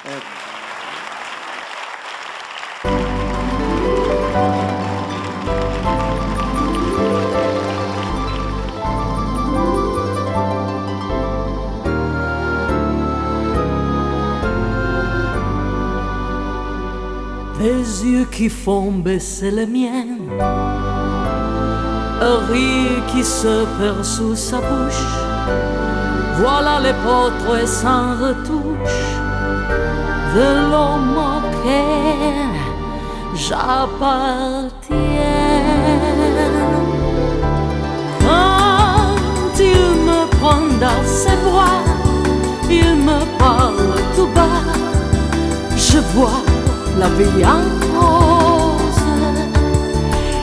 Tes yeux qui font baisser les miens, un rire qui se perd sous sa bouche. Voilà les portraits sans retouche de l'homme auquel j'appartiens. Quand il me prend dans ses bras, il me parle tout bas, je vois la vie en rose.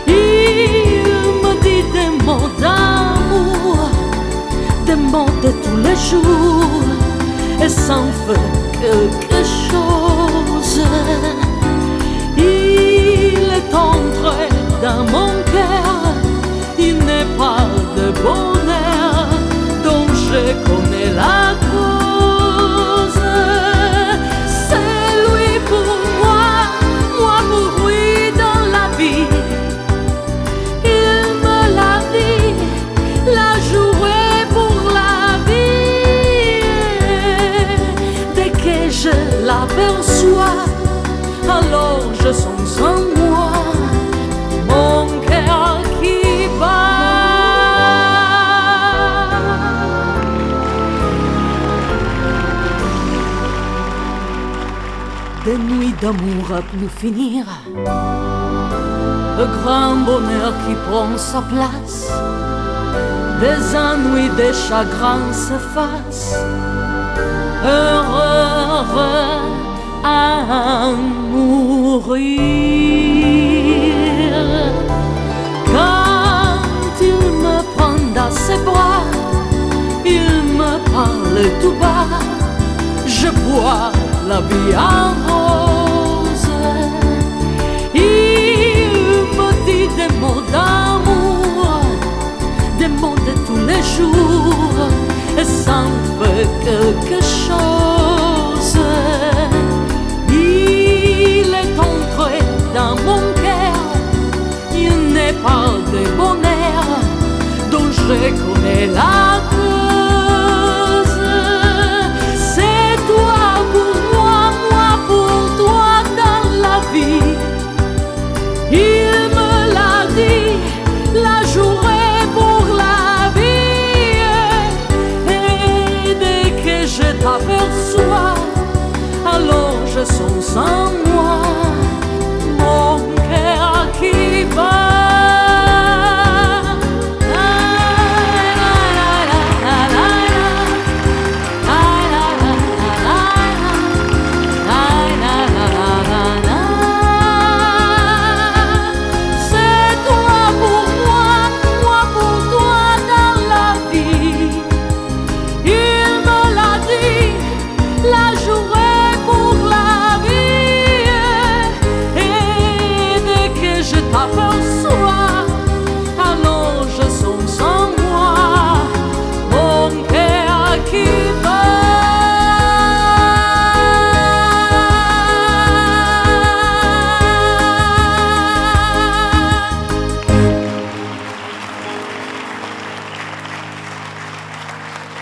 Il me dit des mots d'amour, des mots de tous les jours, et s'en fait quelque chose. Il est entré dans mon cœur une part de bonheur dont je connais la cause. C'est lui pour moi pour lui dans la vie. Il me l'a dit, l'a joué pour la vie. Dès que je l'aperçois, alors je sens en moi mon cœur qui bat. Des nuits d'amour à plus finir, le grand bonheur qui prend sa place, des ennuis, des chagrins s'effacent, heureux à mourir. Quand il me prend dans ses bras, il me parle tout bas, je vois la vie en rose. Il me dit des mots d'amour, des mots de tous les jours, et ça me fait quelque chose.